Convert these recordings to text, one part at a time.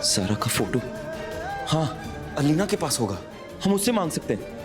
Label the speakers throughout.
Speaker 1: सारा का फोटो, हाँ अलीना के पास होगा, हम उससे मांग सकते हैं।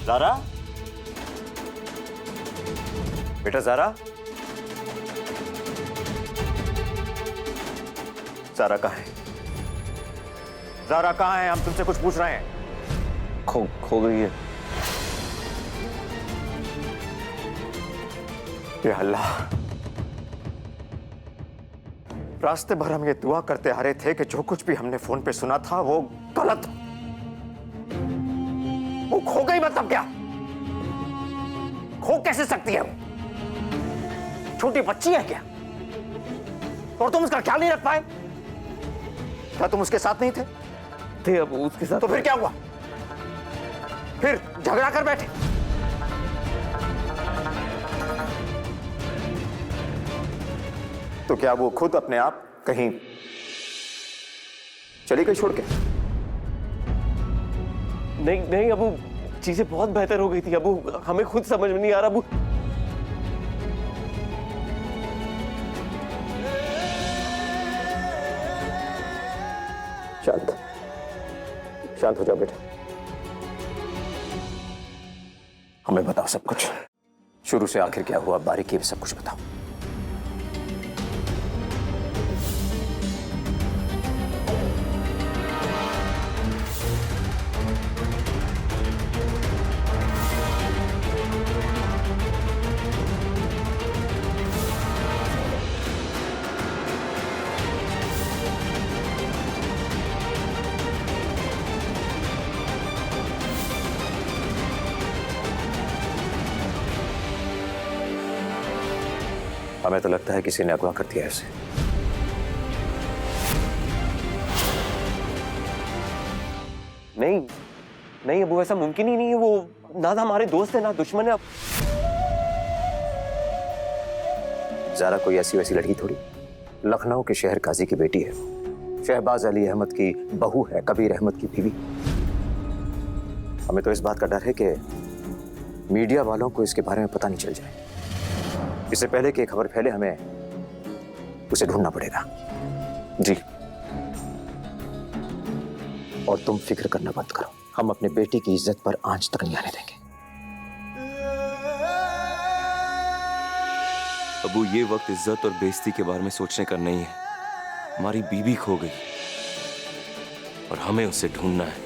Speaker 2: ज़ारा, बेटा ज़ारा, ज़ारा कहाँ है? ज़ारा कहाँ है? हम तुमसे कुछ पूछ रहे हैं।
Speaker 1: खो गई है।
Speaker 2: या अल्लाह, रास्ते भर हम ये दुआ करते आ रहे थे कि जो कुछ भी हमने फोन पे सुना था वो गलत, वो खो गई। मतलब क्या? खो कैसे सकती है वो? छोटी बच्ची है क्या? और तुम उसका ख्याल नहीं रख पाए? क्या तुम उसके साथ नहीं थे?
Speaker 1: अब उसके साथ
Speaker 2: तो फिर क्या हुआ? फिर झगड़ा कर बैठे? तो क्या वो खुद अपने आप कहीं चली गई छोड़ के?
Speaker 3: नहीं अबू, चीजें बहुत बेहतर हो गई थी अबू, हमें खुद समझ में नहीं आ रहा अबू।
Speaker 2: शांत शांत हो जाओ बेटा, हमें बताओ सब कुछ, शुरू से आखिर क्या हुआ, बारीकी में सब कुछ बताओ। हमें तो लगता है किसी ने अगवा कर दिया है उसे।
Speaker 3: नहीं अबू, ऐसा मुमकिन ही नहीं है। वो ना हमारे दोस्त है ना दुश्मन है।
Speaker 2: ज़ारा कोई ऐसी वैसी लड़की थोड़ी, लखनऊ के शहर काजी की बेटी है, शहबाज अली अहमद की बहू है, कबीर अहमद की बीवी। हमें तो इस बात का डर है कि मीडिया वालों को इसके बारे में पता नहीं चल जाए। इससे पहले कि खबर फैले हमें उसे ढूंढना पड़ेगा।
Speaker 1: जी।
Speaker 2: और तुम फिक्र करना बंद करो, हम अपने बेटी की इज्जत पर आंच तक नहीं आने देंगे।
Speaker 1: अबू, ये वक्त इज्जत और बेइज्जती के बारे में सोचने का नहीं है। हमारी बीवी खो गई और हमें उसे ढूंढना है।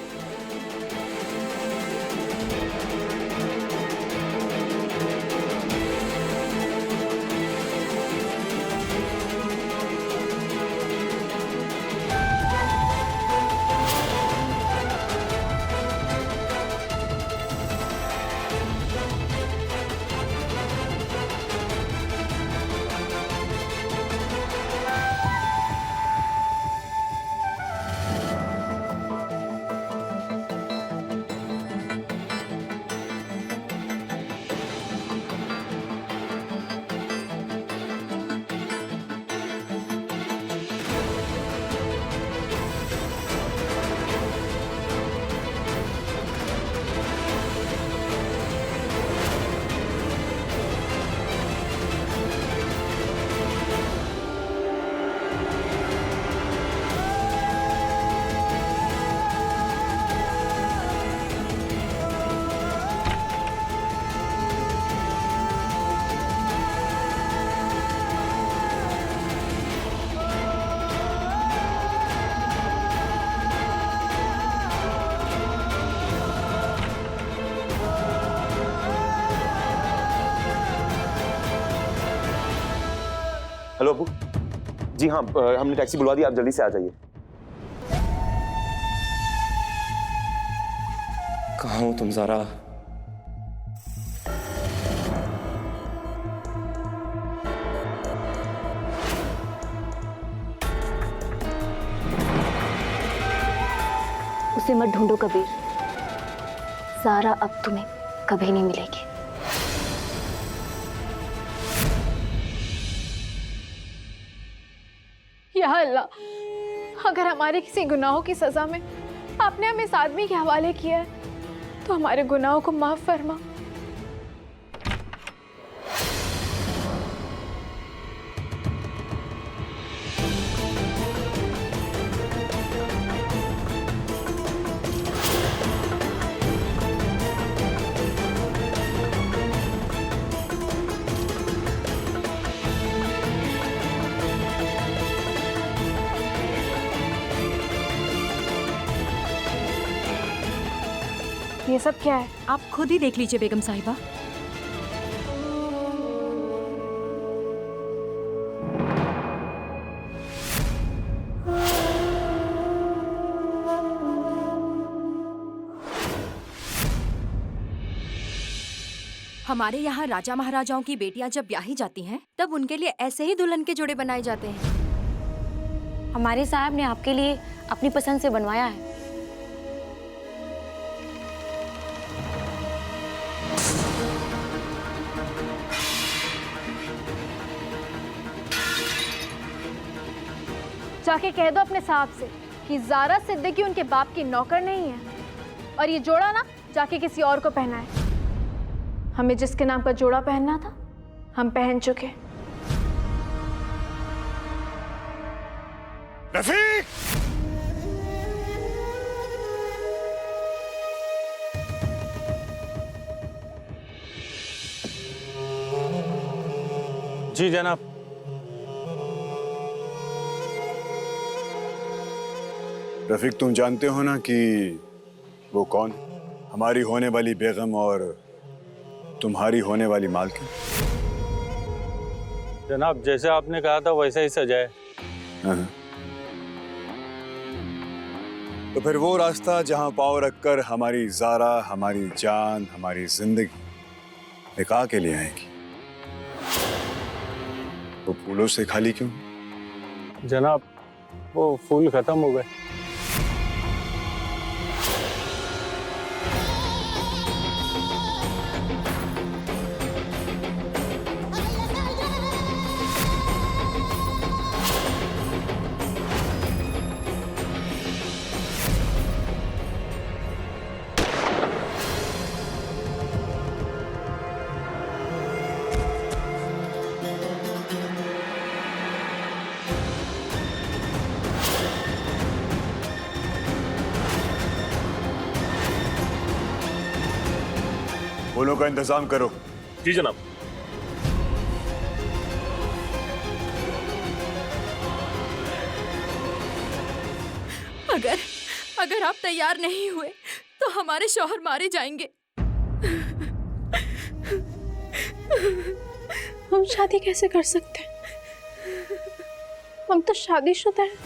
Speaker 3: हेलो अबू जी, हाँ हमने टैक्सी बुलवा दी, आप जल्दी से आ जाइए।
Speaker 1: कहाँ हो तुम ज़ारा?
Speaker 4: उसे मत ढूंढो कबीर। ज़ारा अब तुम्हें कभी नहीं मिलेगी।
Speaker 5: या अल्लाह, अगर हमारे किसी गुनाहों की सजा में आपने हमें इस आदमी के हवाले किया है तो हमारे गुनाहों को माफ फरमा। ये सब क्या है?
Speaker 6: आप खुद ही देख लीजिए बेगम साहिबा। हमारे यहाँ राजा महाराजाओं की बेटियां जब ब्याही जाती हैं, तब उनके लिए ऐसे ही दुल्हन के जोड़े बनाए जाते हैं।
Speaker 4: हमारे साहब ने आपके लिए अपनी पसंद से बनवाया है।
Speaker 5: जाके कह दो अपने साहब से कि ज़ारा सिद्दीकी उनके बाप की नौकर नहीं है, और ये जोड़ा ना जाके किसी और को पहनाए। हमें जिसके नाम का जोड़ा पहनना था हम पहन चुके।
Speaker 7: रफीक!
Speaker 8: जी जनाब।
Speaker 7: रफीक, तुम जानते हो ना कि वो कौन? हमारी होने वाली बेगम और तुम्हारी होने वाली मालकिन।
Speaker 8: जनाब, जैसे आपने कहा था वैसा ही सजा है।
Speaker 7: हाँ। तो फिर वो रास्ता जहां पांव रखकर हमारी ज़ारा, हमारी जान, हमारी जिंदगी निकाह के लिए आएगी, वो फूलों से खाली क्यों?
Speaker 8: जनाब, वो फूल खत्म हो गए।
Speaker 7: फूलों का इंतजाम करो।
Speaker 8: जी जनाब।
Speaker 6: अगर आप तैयार नहीं हुए तो हमारे शौहर मारे जाएंगे।
Speaker 5: हम शादी कैसे कर सकते हैं? हम तो शादीशुदा हैं।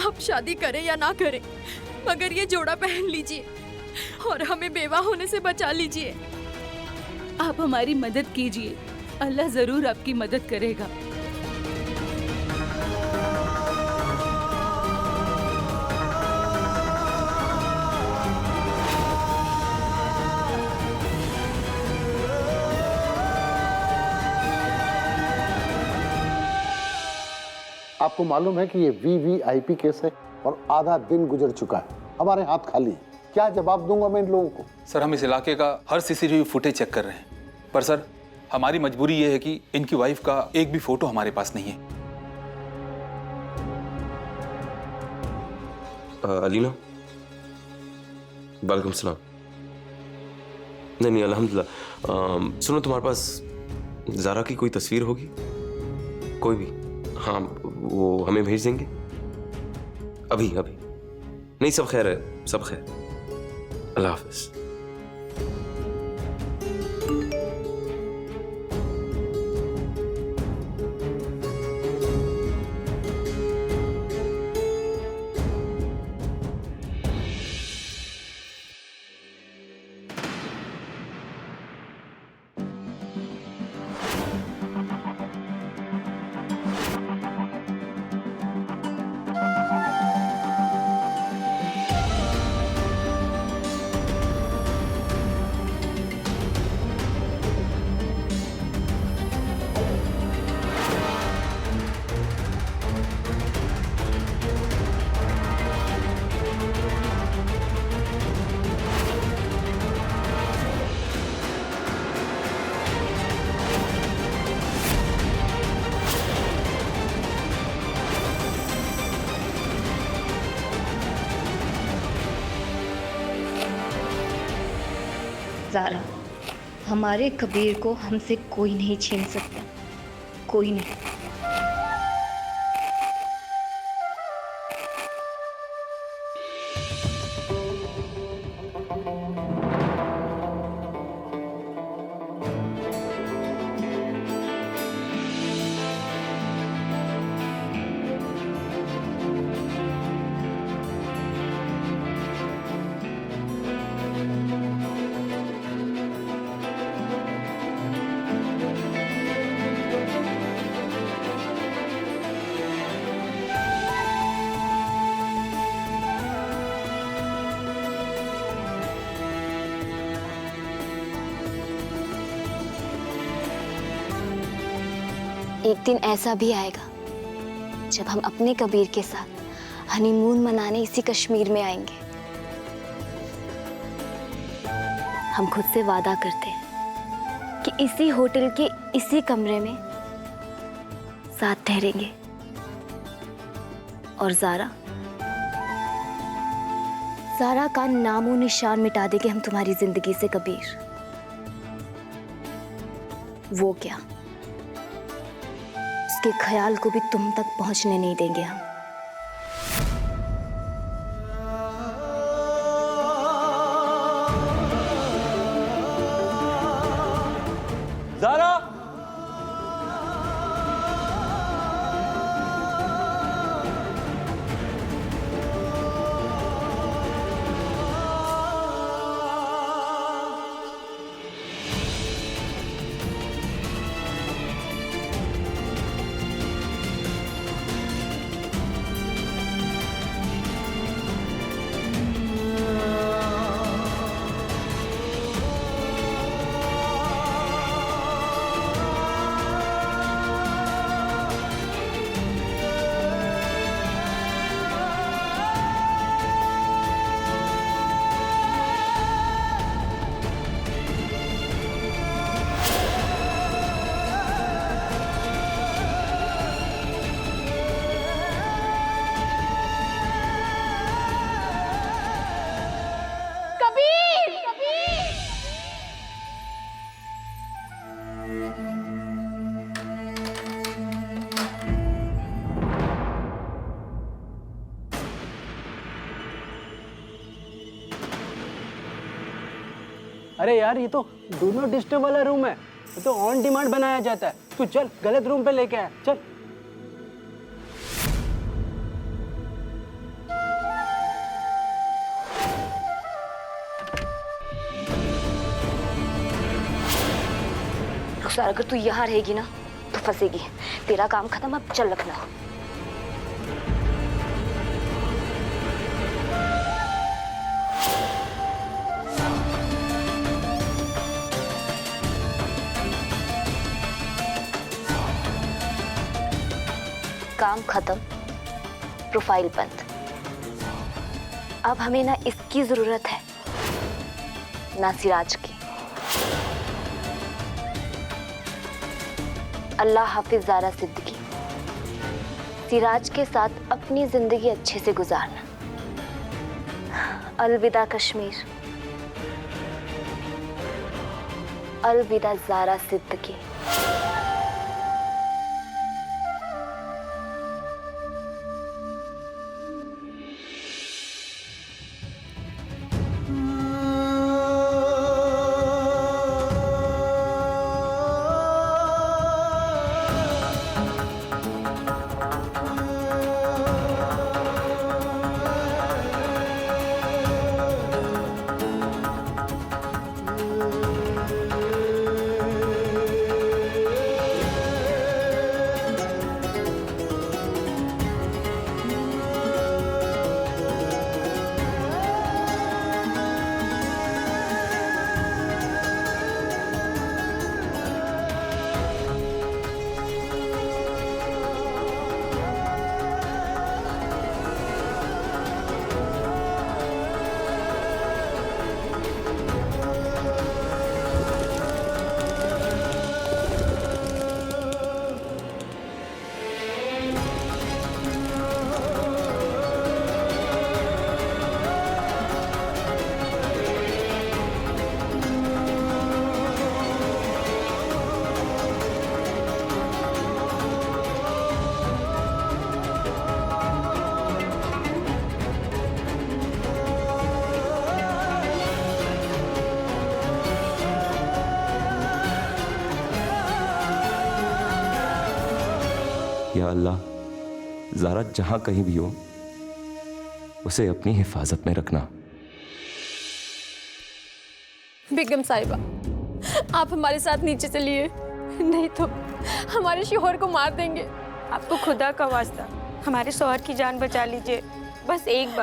Speaker 6: आप शादी करें या ना करें, मगर ये जोड़ा पहन लीजिए और हमें बेवा होने से बचा लीजिए। आप हमारी मदद कीजिए, अल्लाह जरूर आपकी मदद करेगा।
Speaker 9: आपको मालूम है कि ये वीवीआईपी केस है और आधा दिन गुजर चुका है, हमारे हाथ खाली है। क्या जवाब दूंगा मैं इन लोगों को?
Speaker 10: सर, हम इस इलाके का हर सीसीटीवी फुटेज चेक कर रहे हैं, पर सर हमारी मजबूरी ये है कि इनकी वाइफ का एक भी फोटो हमारे पास नहीं है।
Speaker 1: अलीना, वालेकुम सलाम। नहीं अल्हम्दुलिल्लाह। सुनो, तुम्हारे पास ज़ारा की कोई तस्वीर होगी? कोई भी? हाँ, वो हमें भेज देंगे अभी। नहीं, सब खैर है, सब खैर। अल्लाह हाफ़िज़।
Speaker 4: ज़ारा, हमारे कबीर को हमसे कोई नहीं छीन सकता, कोई नहीं। एक दिन ऐसा भी आएगा जब हम अपने कबीर के साथ हनीमून मनाने इसी कश्मीर में आएंगे। हम खुद से वादा करते हैं कि इसी होटल के इसी कमरे में साथ ठहरेंगे। और ज़ारा का नामो निशान मिटा देंगे हम तुम्हारी जिंदगी से कबीर। वो क्या, उसके ख्याल को भी तुम तक पहुंचने नहीं देंगे हम।
Speaker 3: ज़ारा!
Speaker 11: अरे यार, ये तो डू नॉट डिस्टर्ब वाला रूम है, ये तो ऑन डिमांड बनाया जाता है। तू चल, गलत रूम पे लेके आया, चल।
Speaker 4: रुखसार, अगर तू यहाँ रहेगी ना तो फंसेगी। तेरा काम खत्म, अब चल लखनऊ। काम खत्म, प्रोफाइल बंद। अब हमें ना इसकी जरूरत है ना सिराज की। अल्लाह हाफिज ज़ारा सिद्दीकी। सिराज के साथ अपनी जिंदगी अच्छे से गुजारना। अलविदा कश्मीर, अलविदा ज़ारा सिद्दीकी।
Speaker 1: या अल्लाह, ज़ारा जहां कहीं भी हो उसे अपनी हिफाजत में रखना।
Speaker 5: बेगम साहिबा, आप हमारे साथ नीचे चलिए, नहीं तो हमारे शोहर को मार देंगे।
Speaker 12: आपको खुदा का वास्ता हमारे शौहर की जान बचा लीजिए। बस एक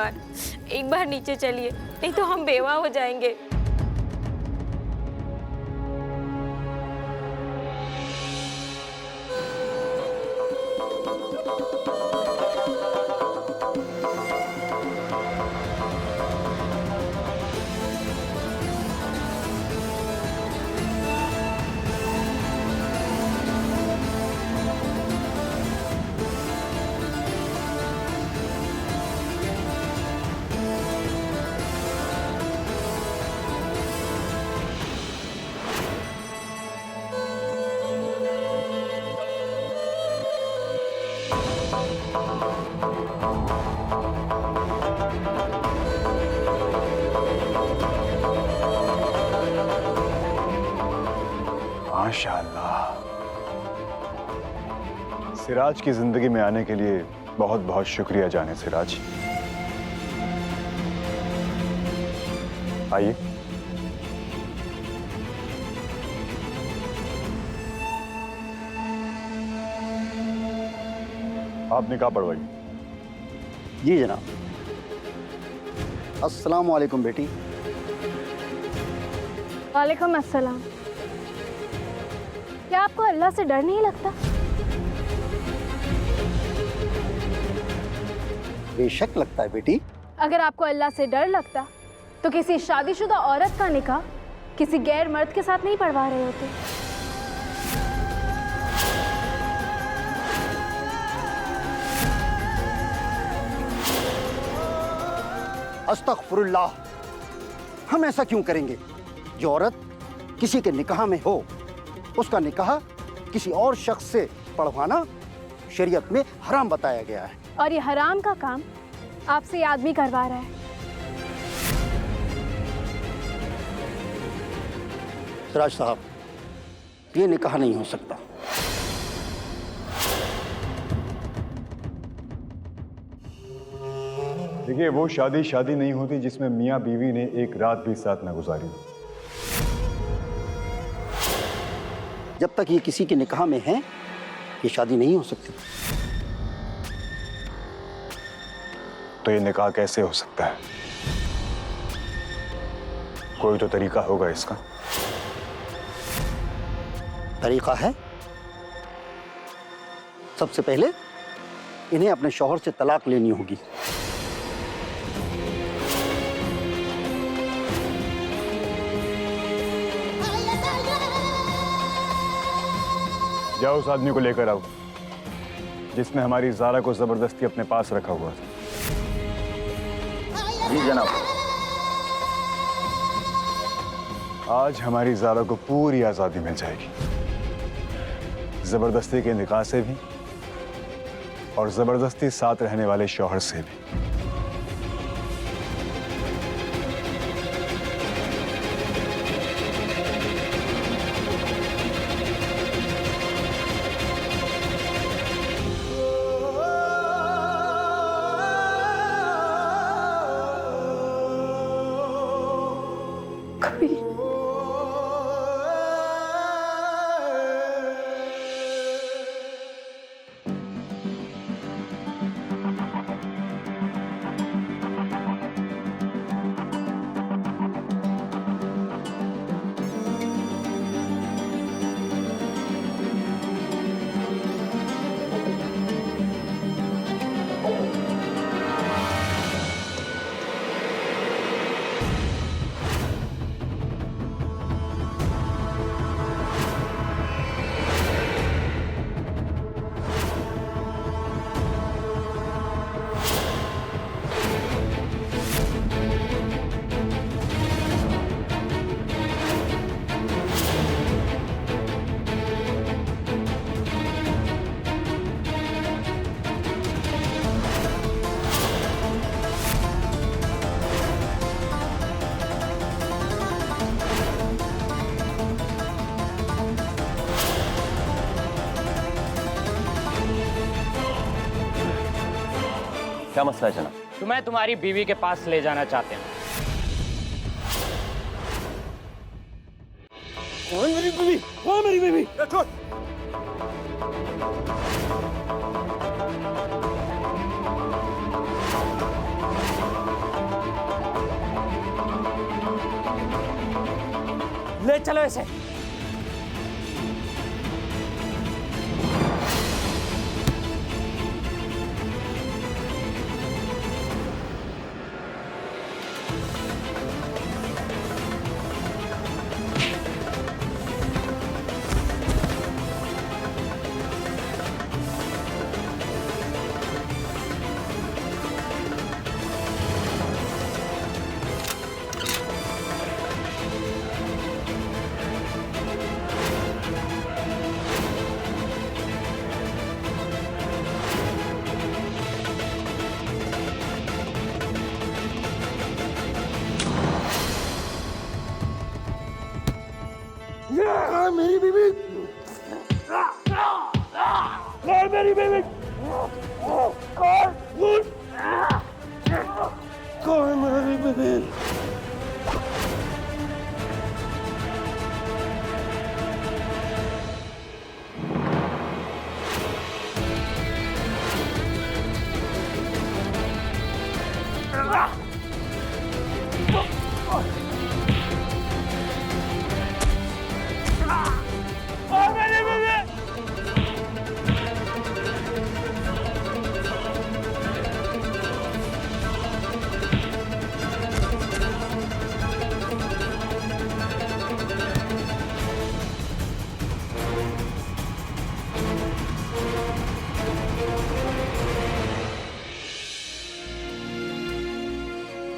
Speaker 12: बार नीचे चलिए, नहीं तो हम बेवा हो जाएंगे।
Speaker 7: माशाअल्लाह। सिराज की जिंदगी में आने के लिए बहुत बहुत शुक्रिया जाने सिराज। आइए। आप निकाह पढ़वाइए।
Speaker 9: जी जनाब। अस्सलाम वालेकुम बेटी।
Speaker 5: वालेकुम अस्सलाम। क्या आपको अल्लाह से डर नहीं लगता?
Speaker 9: बेशक लगता है बेटी।
Speaker 5: अगर आपको अल्लाह से डर लगता तो किसी शादीशुदा औरत का निकाह किसी गैर मर्द के साथ नहीं पढ़वा रहे होते।
Speaker 9: अस्तगफुरुल्लाह, हम ऐसा क्यों करेंगे? जो औरत किसी के निकाह में हो उसका निकाह किसी और शख्स से पढ़वाना शरीयत में हराम बताया गया है।
Speaker 5: और ये हराम का काम आपसे ये आदमी करवा रहा है।
Speaker 9: सिराज साहब, ये निकाह नहीं हो सकता।
Speaker 7: देखिए, वो शादी नहीं होती जिसमें मियाँ बीवी ने एक रात भी साथ न गुजारी हो।
Speaker 9: जब तक ये किसी के निकाह में है, ये शादी नहीं हो सकती।
Speaker 7: तो ये निकाह कैसे हो सकता है? कोई तो तरीका होगा इसका।
Speaker 9: तरीका है। सबसे पहले इन्हें अपने शौहर से तलाक लेनी होगी।
Speaker 7: जाओ उस आदमी को लेकर आओ जिसने हमारी ज़ारा को जबरदस्ती अपने पास रखा हुआ था।
Speaker 2: जी जनाब।
Speaker 7: आज हमारी ज़ारा को पूरी आज़ादी मिल जाएगी, जबरदस्ती के निकाह से भी और जबरदस्ती साथ रहने वाले शौहर से भी।
Speaker 3: क्या मसला है जनाब?
Speaker 11: तुम्हें तुम्हारी बीवी के पास ले जाना चाहते हैं। कौन मेरी बीवी? कौन मेरी बीवी? ले चलो इसे। मेरी बीवी, मेरी बीवी, कौन मेरी बीवी?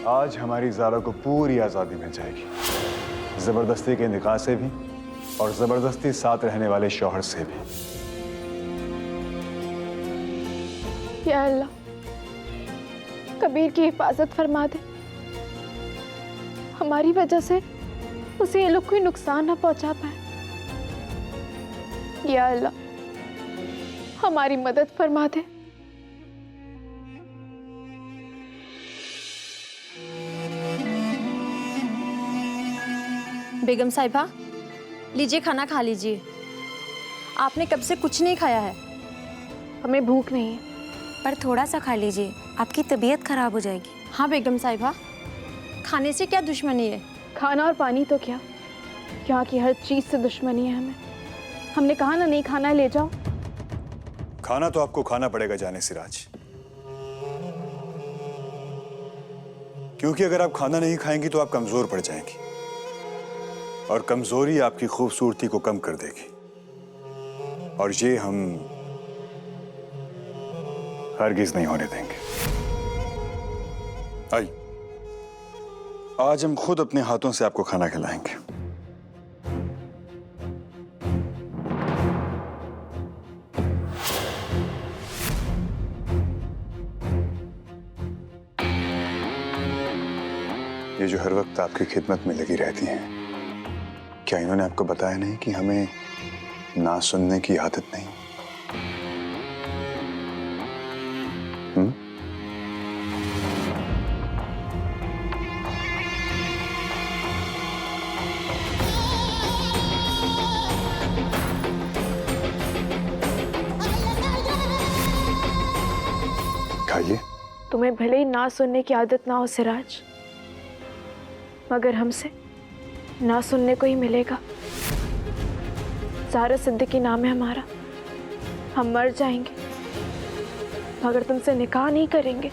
Speaker 7: आज हमारी ज़ारा को पूरी आज़ादी मिल जाएगी, ज़बरदस्ती के निकाह से भी और ज़बरदस्ती साथ रहने वाले शौहर से भी।
Speaker 5: या अल्लाह, कबीर की हिफाजत फरमा दे। हमारी वजह से उसे ये लोग कोई नुकसान ना पहुंचा पाए। या अल्लाह, हमारी मदद फरमा दे।
Speaker 13: बेगम साहिबा, लीजिए खाना खा लीजिए। आपने कब से कुछ नहीं खाया है।
Speaker 5: हमें भूख नहीं है।
Speaker 12: पर थोड़ा सा खा लीजिए, आपकी तबीयत खराब हो जाएगी।
Speaker 13: हाँ बेगम साहिबा, खाने से क्या दुश्मनी है?
Speaker 5: खाना और पानी तो क्या, यहाँ की हर चीज़ से दुश्मनी है हमें। हमने कहा ना नहीं खाना है, ले जाओ।
Speaker 7: खाना तो आपको खाना पड़ेगा जाने सिराज, क्योंकि अगर आप खाना नहीं खाएंगी तो आप कमजोर पड़ जाएंगी और कमजोरी आपकी खूबसूरती को कम कर देगी, और ये हम हरगिज नहीं होने देंगे। आइए, आज हम खुद अपने हाथों से आपको खाना खिलाएंगे। ये जो हर वक्त आपकी खिदमत में लगी रहती हैं, क्या इन्होंने आपको बताया नहीं कि हमें ना सुनने की आदत नहीं? खाइए।
Speaker 5: तुम्हें भले ही ना सुनने की आदत ना हो सिराज, मगर हमसे ना सुनने को ही मिलेगा। ज़ारा सिद्दीकी नाम है हमारा। हम मर जाएंगे मगर तुमसे निकाह नहीं करेंगे।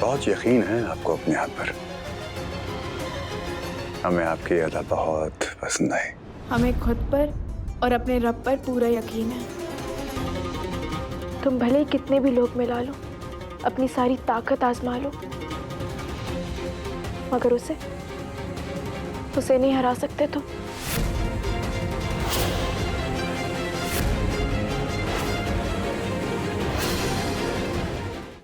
Speaker 7: बहुत यकीन है आपको अपने आप पर। हमें आपकी अदा बहुत पसंद आई।
Speaker 5: हमें खुद पर और अपने रब पर पूरा यकीन है। तुम भले ही कितने भी लोग मिला लो, अपनी सारी ताकत आजमा लो, मगर उसे नहीं हरा सकते तुम।